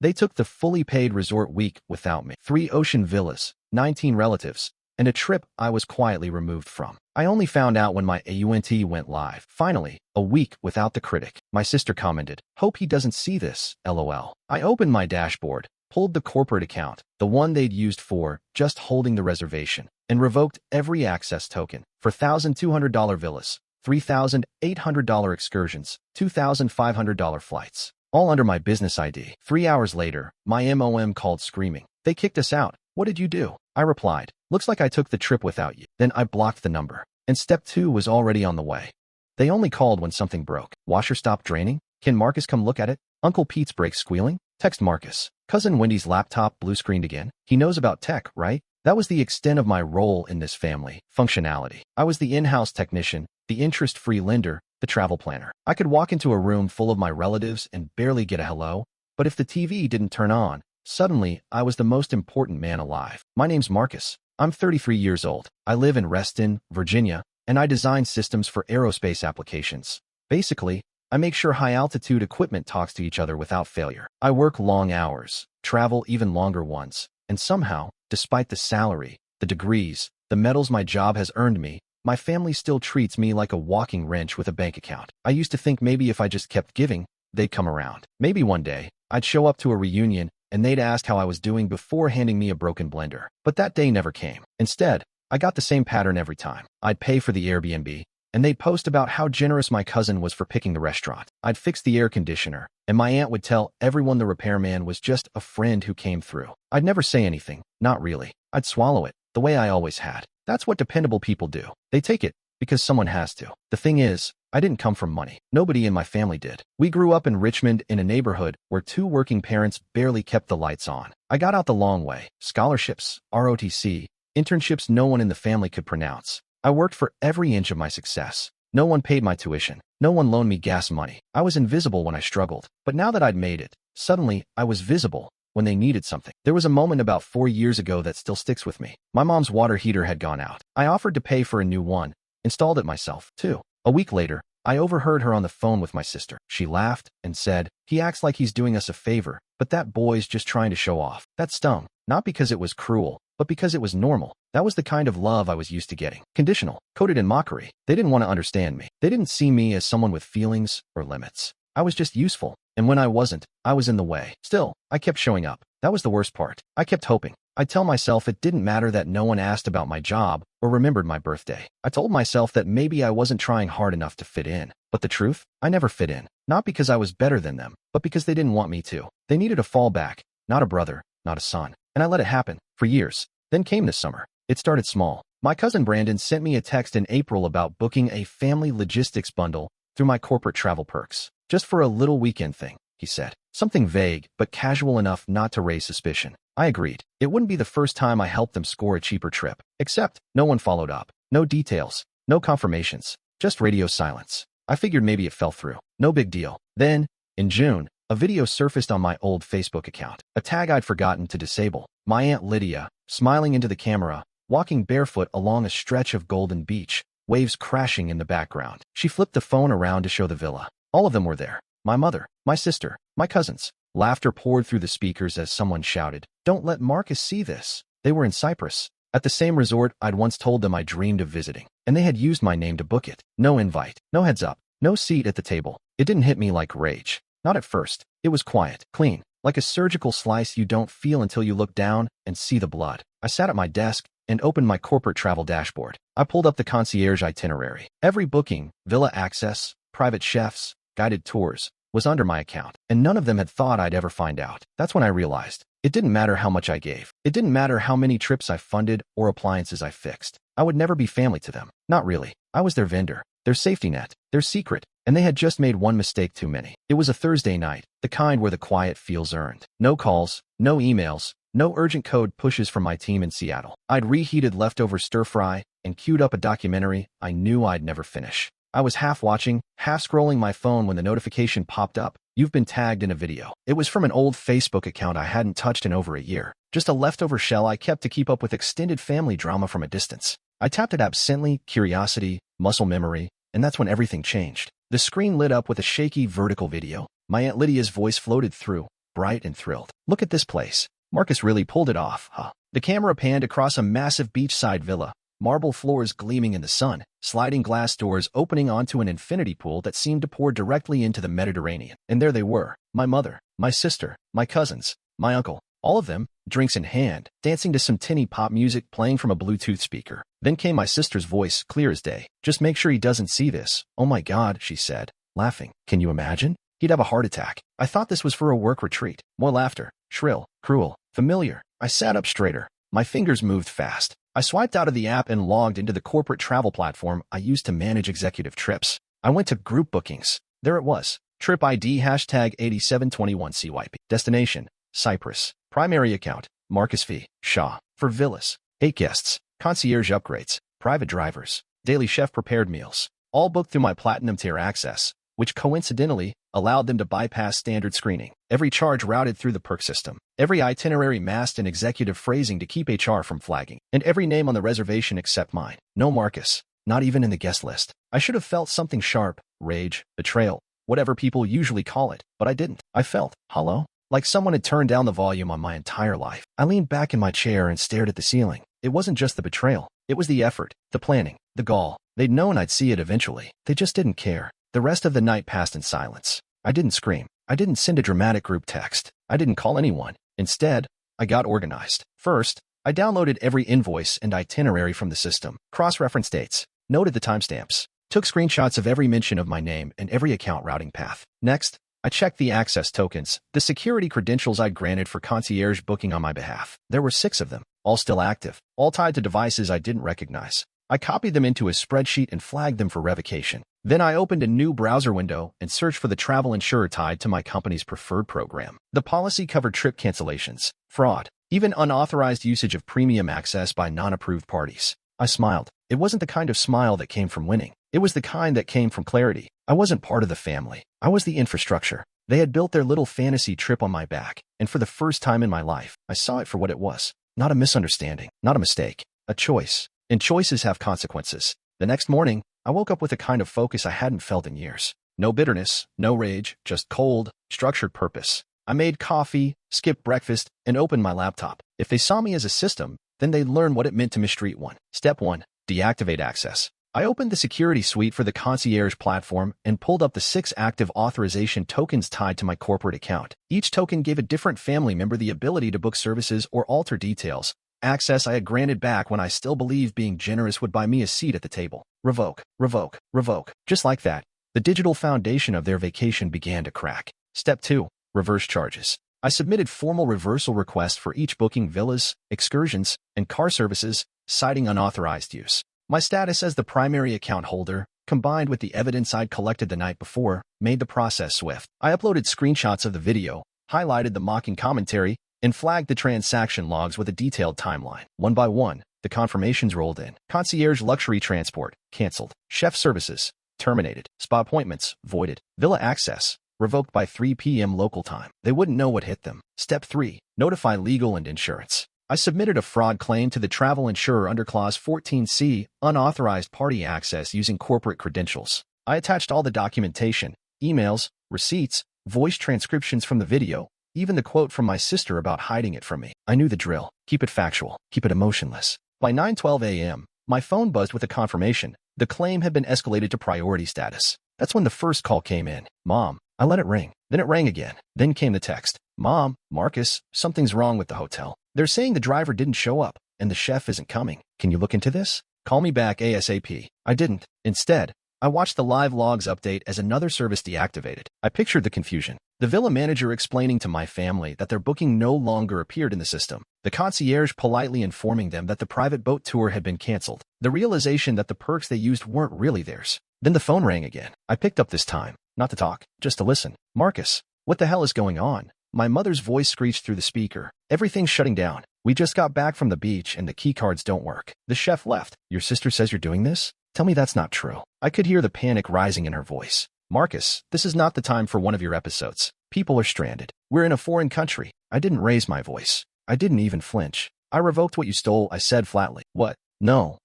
They took the fully paid resort week without me. 3 ocean villas, 19 relatives, and a trip I was quietly removed from. I only found out when my AUNT went live. Finally, a week without the critic. My sister commented, "Hope he doesn't see this, LOL." I opened my dashboard, pulled the corporate account, the one they'd used for just holding the reservation, and revoked every access token for $1,200 villas, $3,800 excursions, $2,500 flights, all under my business ID. 3 hours later, my MOM called screaming. "They kicked us out. What did you do?" I replied, "Looks like I took the trip without you." Then I blocked the number, and step 2 was already on the way. They only called when something broke. Washer stopped draining? Can Marcus come look at it? Uncle Pete's brakes squealing? Text Marcus. Cousin Wendy's laptop blue-screened again? He knows about tech, right? That was the extent of my role in this family. Functionality. I was the in-house technician, the interest-free lender, the travel planner. I could walk into a room full of my relatives and barely get a hello, but if the TV didn't turn on, suddenly I was the most important man alive. My name's Marcus. I'm 33 years old. I live in Reston, Virginia, and I design systems for aerospace applications. Basically, I make sure high-altitude equipment talks to each other without failure. I work long hours, travel even longer ones, and somehow, despite the salary, the degrees, the medals my job has earned me, my family still treats me like a walking wrench with a bank account. I used to think maybe if I just kept giving, they'd come around. Maybe one day, I'd show up to a reunion and they'd ask how I was doing before handing me a broken blender. But that day never came. Instead, I got the same pattern every time. I'd pay for the Airbnb, and they'd post about how generous my cousin was for picking the restaurant. I'd fix the air conditioner, and my aunt would tell everyone the repairman was just a friend who came through. I'd never say anything, not really. I'd swallow it, the way I always had. That's what dependable people do. They take it because someone has to. The thing is, I didn't come from money. Nobody in my family did. We grew up in Richmond in a neighborhood where 2 working parents barely kept the lights on. I got out the long way. Scholarships, ROTC, internships no one in the family could pronounce. I worked for every inch of my success. No one paid my tuition. No one loaned me gas money. I was invisible when I struggled. But now that I'd made it, suddenly I was visible when they needed something. There was a moment about 4 years ago that still sticks with me. My mom's water heater had gone out. I offered to pay for a new one, installed it myself, too. A week later, I overheard her on the phone with my sister. She laughed and said, "He acts like he's doing us a favor, but that boy's just trying to show off." That stung, not because it was cruel, but because it was normal. That was the kind of love I was used to getting. Conditional, coded in mockery. They didn't want to understand me. They didn't see me as someone with feelings or limits. I was just useful, and when I wasn't, I was in the way. Still, I kept showing up. That was the worst part. I kept hoping. I'd tell myself it didn't matter that no one asked about my job or remembered my birthday. I told myself that maybe I wasn't trying hard enough to fit in. But the truth? I never fit in. Not because I was better than them, but because they didn't want me to. They needed a fallback, not a brother, not a son. And I let it happen, for years. Then came this summer. It started small. My cousin Brandon sent me a text in April about booking a family logistics bundle through my corporate travel perks. Just for a little weekend thing, he said. Something vague, but casual enough not to raise suspicion. I agreed. It wouldn't be the first time I helped them score a cheaper trip. Except, no one followed up. No details. No confirmations. Just radio silence. I figured maybe it fell through. No big deal. Then, in June, a video surfaced on my old Facebook account. A tag I'd forgotten to disable. My Aunt Lydia, smiling into the camera, walking barefoot along a stretch of golden beach, waves crashing in the background. She flipped the phone around to show the villa. All of them were there. My mother, my sister, my cousins. Laughter poured through the speakers as someone shouted, "Don't let Marcus see this." They were in Cyprus, at the same resort I'd once told them I dreamed of visiting, and they had used my name to book it. No invite, no heads up, no seat at the table. It didn't hit me like rage. Not at first. It was quiet, clean, like a surgical slice you don't feel until you look down and see the blood. I sat at my desk and opened my corporate travel dashboard. I pulled up the concierge itinerary. Every booking, villa access, private chefs, guided tours, was under my account, and none of them had thought I'd ever find out. That's when I realized. It didn't matter how much I gave. It didn't matter how many trips I funded or appliances I fixed. I would never be family to them. Not really. I was their vendor, their safety net, their secret, and they had just made one mistake too many. It was a Thursday night, the kind where the quiet feels earned. No calls, no emails, no urgent code pushes from my team in Seattle. I'd reheated leftover stir-fry and queued up a documentary I knew I'd never finish. I was half watching, half scrolling my phone when the notification popped up. "You've been tagged in a video." It was from an old Facebook account I hadn't touched in over a year. Just a leftover shell I kept to keep up with extended family drama from a distance. I tapped it absently, curiosity, muscle memory, and that's when everything changed. The screen lit up with a shaky vertical video. My Aunt Lydia's voice floated through. bright and thrilled. Look at this place. Marcus really pulled it off, huh? The camera panned across a massive beachside villa, marble floors gleaming in the sun, sliding glass doors opening onto an infinity pool that seemed to pour directly into the Mediterranean. And there they were, my mother, my sister, my cousins, my uncle, all of them, drinks in hand, dancing to some tinny pop music playing from a Bluetooth speaker. Then came my sister's voice, clear as day. Just make sure he doesn't see this. Oh my God, she said, laughing. Can you imagine? He'd have a heart attack. I thought this was for a work retreat. More laughter, shrill, cruel, familiar. I sat up straighter. My fingers moved fast. I swiped out of the app and logged into the corporate travel platform I used to manage executive trips. I went to group bookings. There it was. Trip ID #8721CYP. Destination, Cyprus. Primary account, Marcus V. Shaw. For villas. 8 guests. Concierge upgrades. Private drivers. Daily chef-prepared meals. All booked through my Platinum tier access, which coincidentally allowed them to bypass standard screening. Every charge routed through the perk system. Every itinerary masked in executive phrasing to keep HR from flagging. And every name on the reservation except mine. No Marcus. Not even in the guest list. I should have felt something sharp, rage, betrayal, whatever people usually call it, but I didn't. I felt hollow, like someone had turned down the volume on my entire life. I leaned back in my chair and stared at the ceiling. It wasn't just the betrayal. It was the effort, the planning, the gall. They'd known I'd see it eventually. They just didn't care. The rest of the night passed in silence. I didn't scream. I didn't send a dramatic group text. I didn't call anyone. Instead, I got organized. First, I downloaded every invoice and itinerary from the system, cross-referenced dates, noted the timestamps, took screenshots of every mention of my name and every account routing path. Next, I checked the access tokens, the security credentials I'd granted for concierge booking on my behalf. There were 6 of them, all still active, all tied to devices I didn't recognize. I copied them into a spreadsheet and flagged them for revocation. Then I opened a new browser window and searched for the travel insurer tied to my company's preferred program. The policy covered trip cancellations, fraud, even unauthorized usage of premium access by non-approved parties. I smiled. It wasn't the kind of smile that came from winning. It was the kind that came from clarity. I wasn't part of the family. I was the infrastructure. They had built their little fantasy trip on my back, and for the first time in my life, I saw it for what it was. Not a misunderstanding, not a mistake, a choice. And choices have consequences. The next morning, I woke up with a kind of focus I hadn't felt in years. No bitterness, no rage, just cold, structured purpose. I made coffee, skipped breakfast, and opened my laptop. If they saw me as a system, then they'd learn what it meant to mistreat one. Step 1. Deactivate access. I opened the security suite for the concierge platform and pulled up the 6 active authorization tokens tied to my corporate account. Each token gave a different family member the ability to book services or alter details. Access I had granted back when I still believed being generous would buy me a seat at the table. Revoke, revoke, revoke. Just like that, the digital foundation of their vacation began to crack. Step 2. Reverse charges. I submitted formal reversal requests for each booking villas, excursions, and car services, citing unauthorized use. My status as the primary account holder, combined with the evidence I'd collected the night before, made the process swift. I uploaded screenshots of the video, highlighted the mocking commentary, and flagged the transaction logs with a detailed timeline. One by one, the confirmations rolled in. Concierge luxury transport, canceled. Chef services, terminated. Spa appointments, voided. Villa access, revoked by 3 p.m. local time. They wouldn't know what hit them. Step 3. Notify legal and insurance. I submitted a fraud claim to the travel insurer under Clause 14C, unauthorized party access using corporate credentials. I attached all the documentation, emails, receipts, voice transcriptions from the video, even the quote from my sister about hiding it from me. I knew the drill. Keep it factual. Keep it emotionless. By 9:12 a.m., my phone buzzed with a confirmation. The claim had been escalated to priority status. That's when the first call came in. Mom. I let it ring. Then it rang again. Then came the text. Mom, Marcus, something's wrong with the hotel. They're saying the driver didn't show up, and the chef isn't coming. Can you look into this? Call me back ASAP. I didn't. Instead, I watched the live logs update as another service deactivated. I pictured the confusion. The villa manager explaining to my family that their booking no longer appeared in the system. The concierge politely informing them that the private boat tour had been canceled. The realization that the perks they used weren't really theirs. Then the phone rang again. I picked up this time, not to talk, just to listen. Marcus, what the hell is going on? My mother's voice screeched through the speaker. Everything's shutting down. We just got back from the beach and the keycards don't work. The chef left. Your sister says you're doing this? Tell me that's not true. I could hear the panic rising in her voice. Marcus, this is not the time for one of your episodes. People are stranded. We're in a foreign country. I didn't raise my voice. I didn't even flinch. I revoked what you stole, I said flatly. What? No,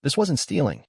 this wasn't stealing.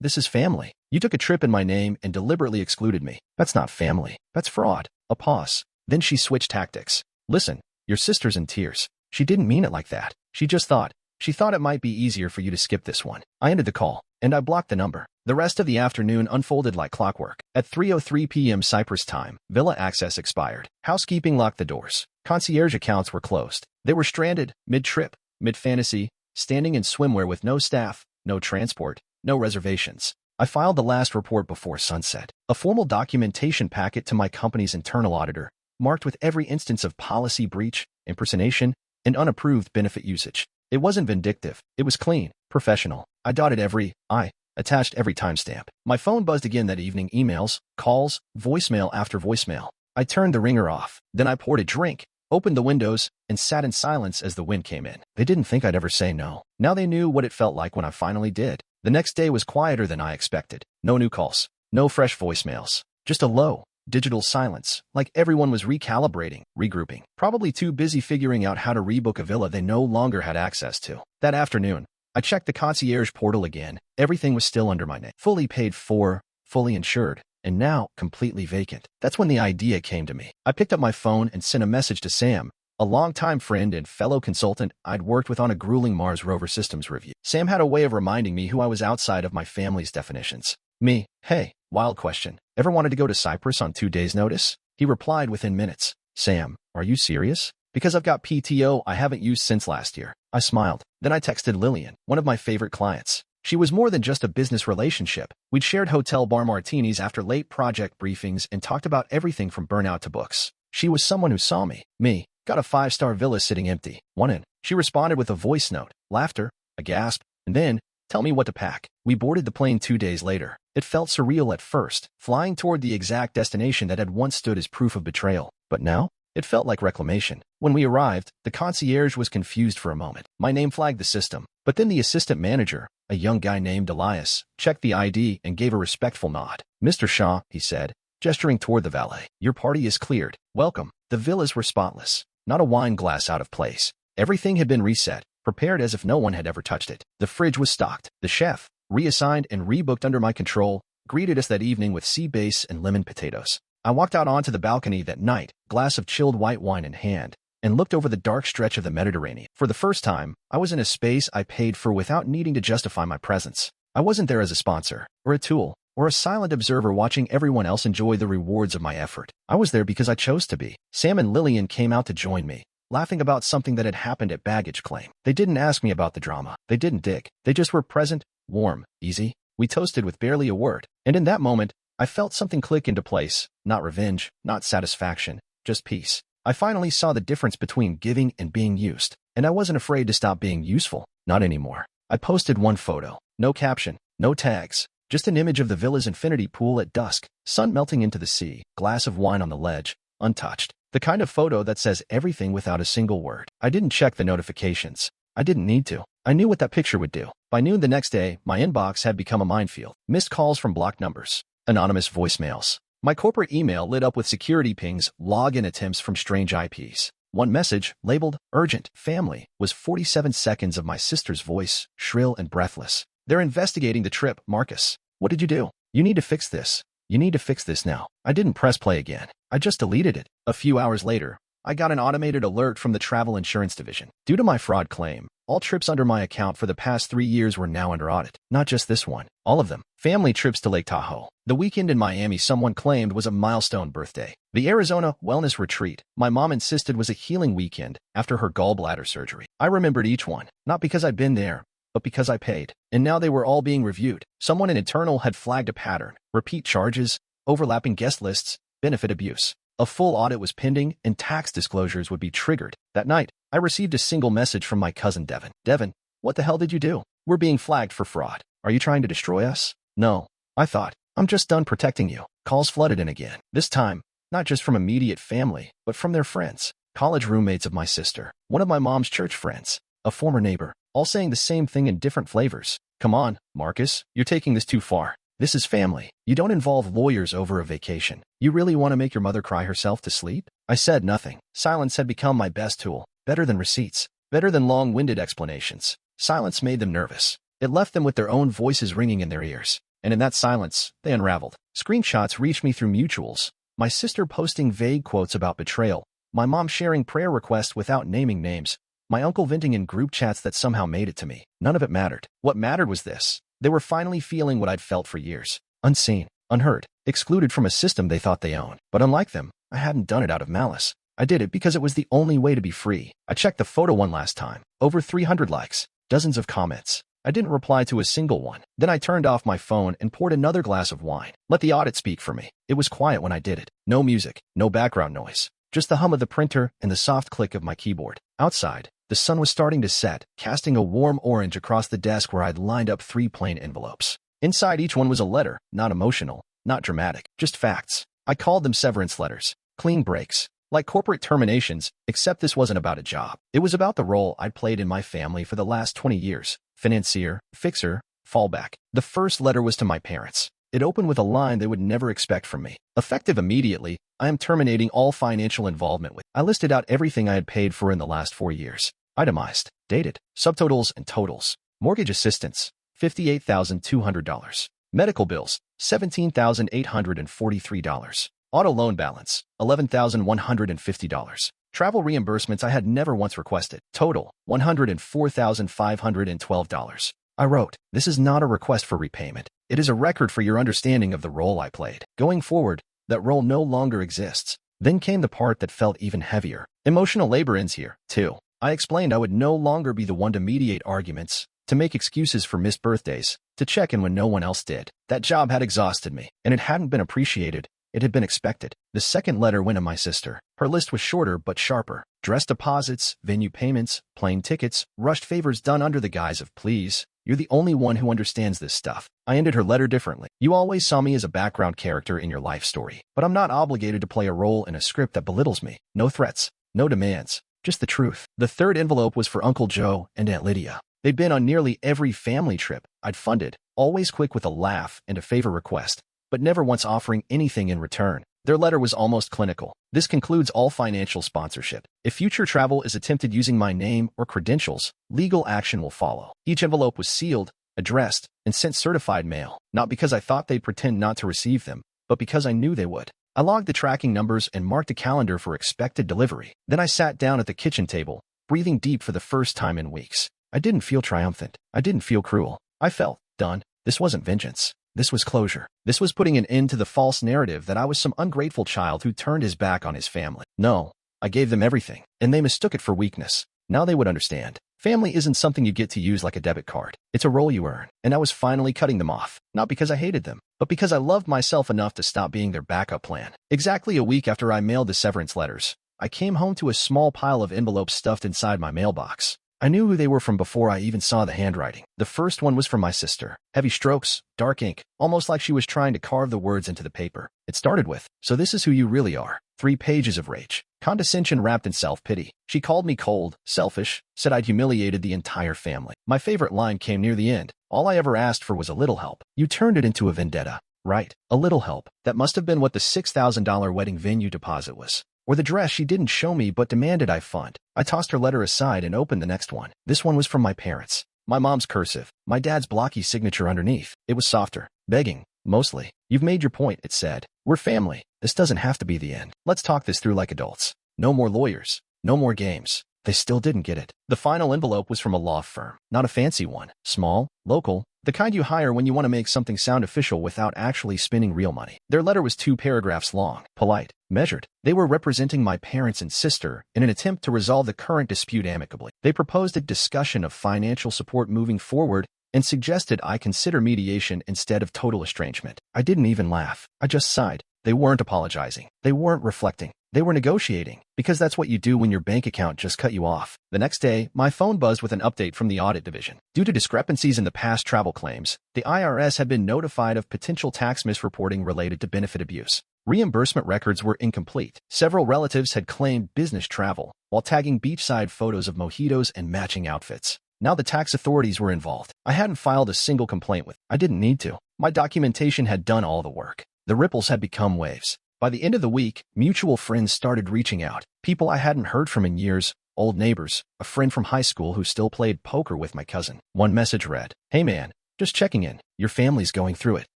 This is family. You took a trip in my name and deliberately excluded me. That's not family. That's fraud. A pause. Then she switched tactics. Listen, your sister's in tears. She didn't mean it like that. She thought it might be easier for you to skip this one. I ended the call, and I blocked the number. The rest of the afternoon unfolded like clockwork. At 3:03 p.m. Cyprus time, villa access expired. Housekeeping locked the doors. Concierge accounts were closed. They were stranded, mid-trip, mid-fantasy, standing in swimwear with no staff, no transport, no reservations. I filed the last report before sunset, a formal documentation packet to my company's internal auditor, marked with every instance of policy breach, impersonation, and unapproved benefit usage. It wasn't vindictive. It was clean, professional. I dotted every I, attached every timestamp. My phone buzzed again that evening, emails, calls, voicemail after voicemail. I turned the ringer off. Then I poured a drink, opened the windows, and sat in silence as the wind came in. They didn't think I'd ever say no. Now they knew what it felt like when I finally did. The next day was quieter than I expected. No new calls. No fresh voicemails. Just a low, digital silence, like everyone was recalibrating, regrouping, probably too busy figuring out how to rebook a villa they no longer had access to. That afternoon, I checked the concierge portal again. Everything was still under my name. Fully paid for, fully insured, and now completely vacant. That's when the idea came to me. I picked up my phone and sent a message to Sam, a longtime friend and fellow consultant I'd worked with on a grueling Mars rover systems review. Sam had a way of reminding me who I was outside of my family's definitions. Me, hey, wild question. Ever wanted to go to Cyprus on 2 days' notice? He replied within minutes. Sam, are you serious? Because I've got PTO I haven't used since last year. I smiled. Then I texted Lillian, one of my favorite clients. She was more than just a business relationship. We'd shared hotel bar martinis after late project briefings and talked about everything from burnout to books. She was someone who saw me. Got a 5-star villa sitting empty. Want in? She responded with a voice note, laughter, a gasp, and then, tell me what to pack. We boarded the plane 2 days later. It felt surreal at first, flying toward the exact destination that had once stood as proof of betrayal. But now, it felt like reclamation. When we arrived, the concierge was confused for a moment. My name flagged the system, but then the assistant manager, a young guy named Elias, checked the ID and gave a respectful nod. Mr. Shaw, he said, gesturing toward the valet, your party is cleared. Welcome. The villas were spotless. Not a wine glass out of place. Everything had been reset, prepared as if no one had ever touched it. The fridge was stocked. The chef, reassigned and rebooked under my control, greeted us that evening with sea bass and lemon potatoes. I walked out onto the balcony that night, glass of chilled white wine in hand, and looked over the dark stretch of the Mediterranean. For the first time, I was in a space I paid for without needing to justify my presence. I wasn't there as a sponsor, or a tool, or a silent observer watching everyone else enjoy the rewards of my effort. I was there because I chose to be. Sam and Lillian came out to join me, laughing about something that had happened at baggage claim. They didn't ask me about the drama. They didn't dig. They just were present, warm, easy. We toasted with barely a word. And in that moment, I felt something click into place. Not revenge, not satisfaction, just peace. I finally saw the difference between giving and being used. And I wasn't afraid to stop being useful. Not anymore. I posted one photo. No caption, no tags. Just an image of the villa's infinity pool at dusk, sun melting into the sea, glass of wine on the ledge, untouched. The kind of photo that says everything without a single word. I didn't check the notifications. I didn't need to. I knew what that picture would do. By noon the next day, my inbox had become a minefield. Missed calls from blocked numbers. Anonymous voicemails. My corporate email lit up with security pings, login attempts from strange IPs. One message, labeled Urgent Family, was 47 seconds of my sister's voice, shrill and breathless. They're investigating the trip, Marcus. What did you do? You need to fix this. You need to fix this now. I didn't press play again. I just deleted it. A few hours later, I got an automated alert from the travel insurance division. Due to my fraud claim, all trips under my account for the past 3 years were now under audit. Not just this one. All of them. Family trips to Lake Tahoe. The weekend in Miami someone claimed was a milestone birthday. The Arizona wellness retreat my mom insisted was a healing weekend after her gallbladder surgery. I remembered each one, not because I'd been there, but because I paid. And now they were all being reviewed. Someone in internal had flagged a pattern, repeat charges, overlapping guest lists, benefit abuse. A full audit was pending and tax disclosures would be triggered. That night, I received a single message from my cousin Devin. Devin, what the hell did you do? We're being flagged for fraud. Are you trying to destroy us? No. I thought, I'm just done protecting you. Calls flooded in again. This time, not just from immediate family, but from their friends. College roommates of my sister, one of my mom's church friends, a former neighbor, all saying the same thing in different flavors. Come on, Marcus, you're taking this too far. This is family. You don't involve lawyers over a vacation. You really want to make your mother cry herself to sleep? I said nothing. Silence had become my best tool. Better than receipts. Better than long-winded explanations. Silence made them nervous. It left them with their own voices ringing in their ears. And in that silence, they unraveled. Screenshots reached me through mutuals, My sister posting vague quotes about betrayal, my mom sharing prayer requests without naming names, my uncle venting in group chats that somehow made it to me. None of it mattered. What mattered was this. They were finally feeling what I'd felt for years. Unseen, unheard, excluded from a system they thought they owned. But unlike them, I hadn't done it out of malice. I did it because it was the only way to be free. I checked the photo one last time. Over 300 likes, dozens of comments. I didn't reply to a single one. Then I turned off my phone and poured another glass of wine. Let the audit speak for me. It was quiet when I did it. No music, no background noise. Just the hum of the printer and the soft click of my keyboard. Outside, the sun was starting to set, casting a warm orange across the desk where I'd lined up 3 plain envelopes. Inside each one was a letter, not emotional, not dramatic, just facts. I called them severance letters. Clean breaks. Like corporate terminations, except this wasn't about a job. It was about the role I'd played in my family for the last 20 years. Financier, fixer, fallback. The first letter was to my parents. It opened with a line they would never expect from me. Effective immediately, I am terminating all financial involvement with. I listed out everything I had paid for in the last 4 years. Itemized, dated, subtotals and totals. Mortgage assistance, $58,200. Medical bills, $17,843. Auto loan balance, $11,150. Travel reimbursements I had never once requested. Total, $104,512. I wrote, "This is not a request for repayment. It is a record for your understanding of the role I played. Going forward, that role no longer exists." Then came the part that felt even heavier. Emotional labor ends here, too. I explained I would no longer be the one to mediate arguments, to make excuses for missed birthdays, to check in when no one else did. That job had exhausted me, and it hadn't been appreciated. It had been expected. The second letter went to my sister. Her list was shorter but sharper. Dress deposits, venue payments, plane tickets, rushed favors done under the guise of please. You're the only one who understands this stuff. I ended her letter differently. You always saw me as a background character in your life story, but I'm not obligated to play a role in a script that belittles me. No threats, no demands, just the truth. The third envelope was for Uncle Joe and Aunt Lydia. They'd been on nearly every family trip I'd funded, always quick with a laugh and a favor request, but never once offering anything in return. Their letter was almost clinical. This concludes all financial sponsorship. If future travel is attempted using my name or credentials, legal action will follow. Each envelope was sealed, addressed, and sent certified mail, not because I thought they'd pretend not to receive them, but because I knew they would. I logged the tracking numbers and marked a calendar for expected delivery. Then I sat down at the kitchen table, breathing deep for the first time in weeks. I didn't feel triumphant. I didn't feel cruel. I felt done. This wasn't vengeance. This was closure. This was putting an end to the false narrative that I was some ungrateful child who turned his back on his family. No, I gave them everything, and they mistook it for weakness. Now they would understand. Family isn't something you get to use like a debit card. It's a role you earn, and I was finally cutting them off, not because I hated them, but because I loved myself enough to stop being their backup plan. Exactly a week after I mailed the severance letters, I came home to a small pile of envelopes stuffed inside my mailbox. I knew who they were from before I even saw the handwriting. The first one was from my sister. Heavy strokes, dark ink, almost like she was trying to carve the words into the paper. It started with, "So this is who you really are." 3 pages of rage. Condescension wrapped in self-pity. She called me cold, selfish, said I'd humiliated the entire family. My favorite line came near the end. "All I ever asked for was a little help. You turned it into a vendetta." Right, a little help. That must have been what the $6,000 wedding venue deposit was. Or the dress she didn't show me but demanded I fund. I tossed her letter aside and opened the next one. This one was from my parents. My mom's cursive, my dad's blocky signature underneath. It was softer, begging, mostly. "You've made your point," it said. "We're family. This doesn't have to be the end. Let's talk this through like adults. No more lawyers. No more games." They still didn't get it. The final envelope was from a law firm. Not a fancy one. Small, local, the kind you hire when you want to make something sound official without actually spending real money. Their letter was 2 paragraphs long, polite, measured. They were representing my parents and sister in an attempt to resolve the current dispute amicably. They proposed a discussion of financial support moving forward and suggested I consider mediation instead of total estrangement. I didn't even laugh. I just sighed. They weren't apologizing. They weren't reflecting. They were negotiating, because that's what you do when your bank account just cut you off. The next day, my phone buzzed with an update from the audit division. Due to discrepancies in the past travel claims, the IRS had been notified of potential tax misreporting related to benefit abuse. Reimbursement records were incomplete. Several relatives had claimed business travel, while tagging beachside photos of mojitos and matching outfits. Now the tax authorities were involved. I hadn't filed a single complaint with. I didn't need to. My documentation had done all the work. The ripples had become waves. By the end of the week, mutual friends started reaching out. People I hadn't heard from in years, old neighbors, a friend from high school who still played poker with my cousin. One message read, "Hey man, just checking in. Your family's going through it.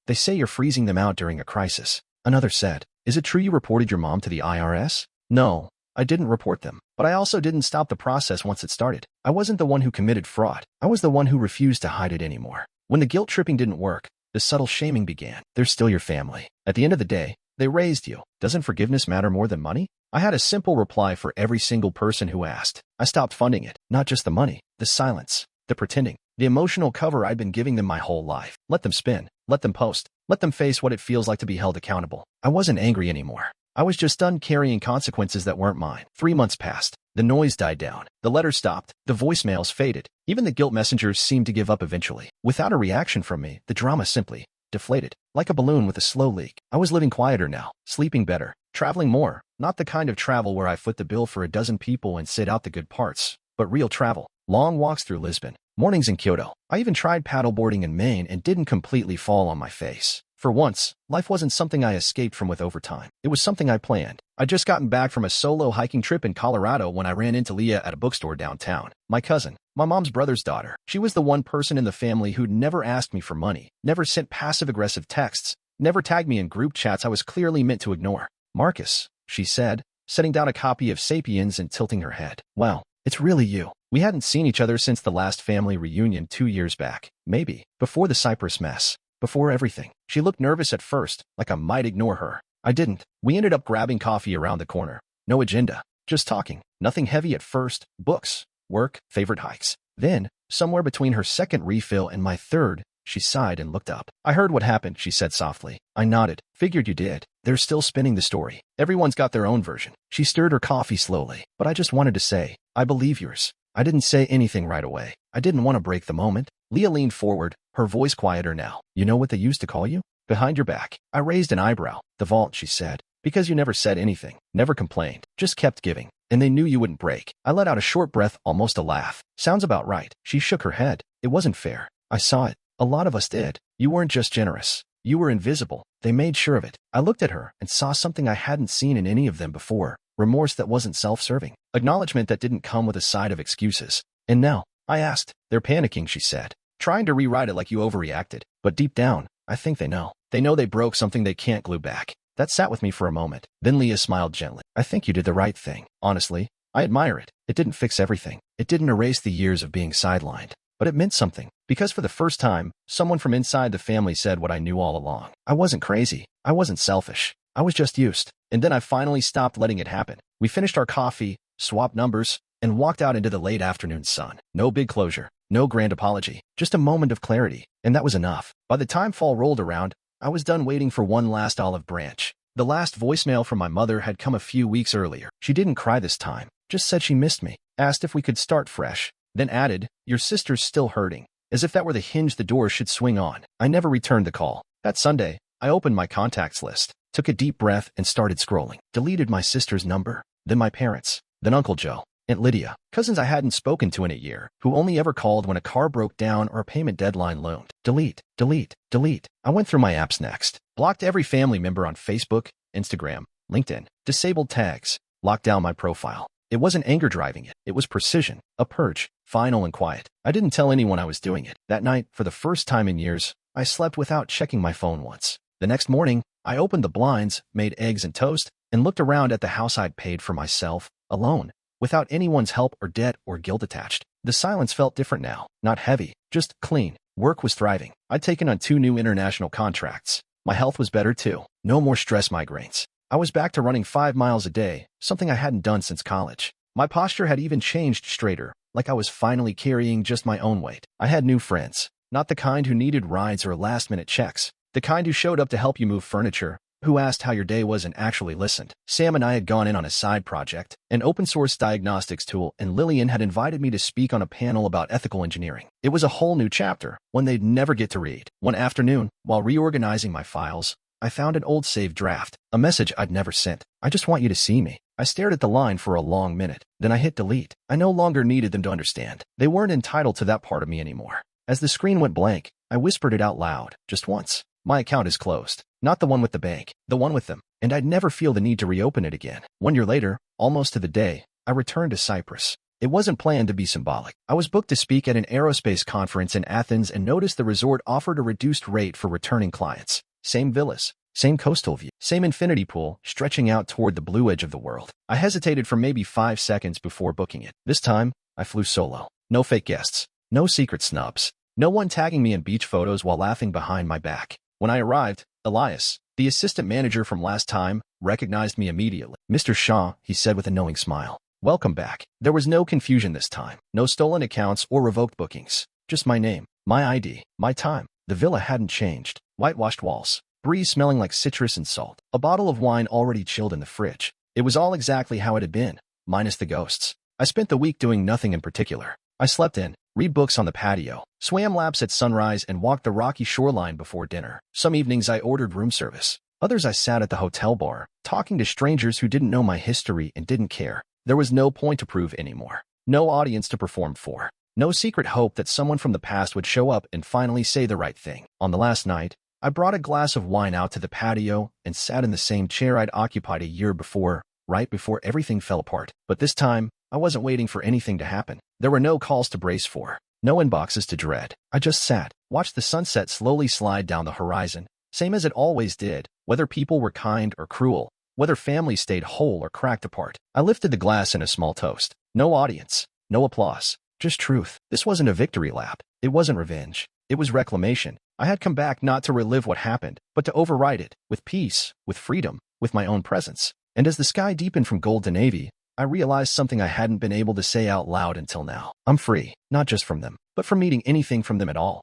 They say you're freezing them out during a crisis." Another said, Is it true you reported your mom to the IRS? No, I didn't report them. But I also didn't stop the process once it started. I wasn't the one who committed fraud. I was the one who refused to hide it anymore. When the guilt tripping didn't work, the subtle shaming began. They're still your family. At the end of the day, they raised you. Doesn't forgiveness matter more than money? I had a simple reply for every single person who asked. I stopped funding it. Not just the money, the silence, the pretending, the emotional cover I'd been giving them my whole life. Let them spin. Let them post. Let them face what it feels like to be held accountable. I wasn't angry anymore. I was just done carrying consequences that weren't mine. 3 months passed. The noise died down. The letters stopped. The voicemails faded. Even the guilt messengers seemed to give up eventually. Without a reaction from me, the drama simply deflated. Like a balloon with a slow leak. I was living quieter now, sleeping better, traveling more. Not the kind of travel where I foot the bill for a dozen people and sit out the good parts, but real travel. Long walks through Lisbon. Mornings in Kyoto. I even tried paddleboarding in Maine and didn't completely fall on my face. For once, life wasn't something I escaped from with overtime. It was something I planned. I'd just gotten back from a solo hiking trip in Colorado when I ran into Leah at a bookstore downtown. My cousin, my mom's brother's daughter. She was the one person in the family who'd never asked me for money, never sent passive-aggressive texts, never tagged me in group chats I was clearly meant to ignore. Marcus, she said, setting down a copy of Sapiens and tilting her head. Wow, it's really you. We hadn't seen each other since the last family reunion 2 years back. Maybe. Before the Cyprus mess. Before everything. She looked nervous at first, like I might ignore her. I didn't. We ended up grabbing coffee around the corner. No agenda. Just talking. Nothing heavy at first. Books, work, favorite hikes. Then, somewhere between her second refill and my third, she sighed and looked up. I heard what happened, she said softly. I nodded. Figured you did. They're still spinning the story. Everyone's got their own version. She stirred her coffee slowly. But I just wanted to say, I believe yours. I didn't say anything right away. I didn't want to break the moment. Leah leaned forward, her voice quieter now. You know what they used to call you? Behind your back. I raised an eyebrow. The vault, she said. Because you never said anything, never complained, just kept giving. And they knew you wouldn't break. I let out a short breath, almost a laugh. Sounds about right. She shook her head. It wasn't fair. I saw it. A lot of us did. You weren't just generous. You were invisible. They made sure of it. I looked at her and saw something I hadn't seen in any of them before. Remorse that wasn't self-serving. Acknowledgement that didn't come with a side of excuses. And now, I asked. They're panicking, she said. Trying to rewrite it like you overreacted. But deep down, I think they know. They know they broke something they can't glue back. That sat with me for a moment. Then Leah smiled gently. I think you did the right thing. Honestly, I admire it. It didn't fix everything. It didn't erase the years of being sidelined. But it meant something. Because for the first time, someone from inside the family said what I knew all along. I wasn't crazy. I wasn't selfish. I was just used. And then I finally stopped letting it happen. We finished our coffee, swapped numbers, and walked out into the late afternoon sun. No big closure. No grand apology. Just a moment of clarity. And that was enough. By the time fall rolled around, I was done waiting for one last olive branch. The last voicemail from my mother had come a few weeks earlier. She didn't cry this time. Just said she missed me. Asked if we could start fresh. Then added, your sister's still hurting. As if that were the hinge the door should swing on. I never returned the call. That Sunday, I opened my contacts list, took a deep breath and started scrolling. Deleted my sister's number, then my parents, then Uncle Joe, Aunt Lydia, cousins I hadn't spoken to in a year, who only ever called when a car broke down or a payment deadline loomed. Delete, delete, delete. I went through my apps next. Blocked every family member on Facebook, Instagram, LinkedIn. Disabled tags. Locked down my profile. It wasn't anger driving it. It was precision. A purge. Final and quiet. I didn't tell anyone I was doing it. That night, for the first time in years, I slept without checking my phone once. The next morning, I opened the blinds, made eggs and toast, and looked around at the house I'd paid for myself, alone, without anyone's help or debt or guilt attached. The silence felt different now. Not heavy, just clean. Work was thriving. I'd taken on 2 new international contracts. My health was better too. No more stress migraines. I was back to running 5 miles a day, something I hadn't done since college. My posture had even changed straighter, like I was finally carrying just my own weight. I had new friends. Not the kind who needed rides or last-minute checks. The kind who showed up to help you move furniture, who asked how your day was and actually listened. Sam and I had gone in on a side project, an open-source diagnostics tool, and Lillian had invited me to speak on a panel about ethical engineering. It was a whole new chapter, one they'd never get to read. One afternoon, while reorganizing my files, I found an old saved draft, a message I'd never sent. I just want you to see me. I stared at the line for a long minute. Then I hit delete. I no longer needed them to understand. They weren't entitled to that part of me anymore. As the screen went blank, I whispered it out loud, just once. My account is closed. Not the one with the bank, the one with them. And I'd never feel the need to reopen it again. 1 year later, almost to the day, I returned to Cyprus. It wasn't planned to be symbolic. I was booked to speak at an aerospace conference in Athens and noticed the resort offered a reduced rate for returning clients. Same villas, Same coastal view. Same infinity pool stretching out toward the blue edge of the world. I hesitated for maybe 5 seconds before booking it. This time, I flew solo. No fake guests. No secret snubs. No one tagging me in beach photos while laughing behind my back. When I arrived, Elias, the assistant manager from last time, recognized me immediately. "Mr. Shaw," he said with a knowing smile. "Welcome back." There was no confusion this time. No stolen accounts or revoked bookings. Just my name, my ID, my time. The villa hadn't changed. Whitewashed walls. Breeze smelling like citrus and salt. A bottle of wine already chilled in the fridge. It was all exactly how it had been, minus the ghosts. I spent the week doing nothing in particular. I slept in, read books on the patio, swam laps at sunrise, and walked the rocky shoreline before dinner. Some evenings I ordered room service. Others I sat at the hotel bar, talking to strangers who didn't know my history and didn't care. There was no point to prove anymore. No audience to perform for. No secret hope that someone from the past would show up and finally say the right thing. On the last night, I brought a glass of wine out to the patio and sat in the same chair I'd occupied a year before, right before everything fell apart. But this time, I wasn't waiting for anything to happen. There were no calls to brace for, no inboxes to dread. I just sat, watched the sunset slowly slide down the horizon, same as it always did, whether people were kind or cruel, whether families stayed whole or cracked apart. I lifted the glass in a small toast. No audience, no applause, just truth. This wasn't a victory lap. It wasn't revenge. It was reclamation. I had come back not to relive what happened, but to overwrite it, with peace, with freedom, with my own presence. And as the sky deepened from gold to navy, I realized something I hadn't been able to say out loud until now. I'm free, not just from them, but from needing anything from them at all.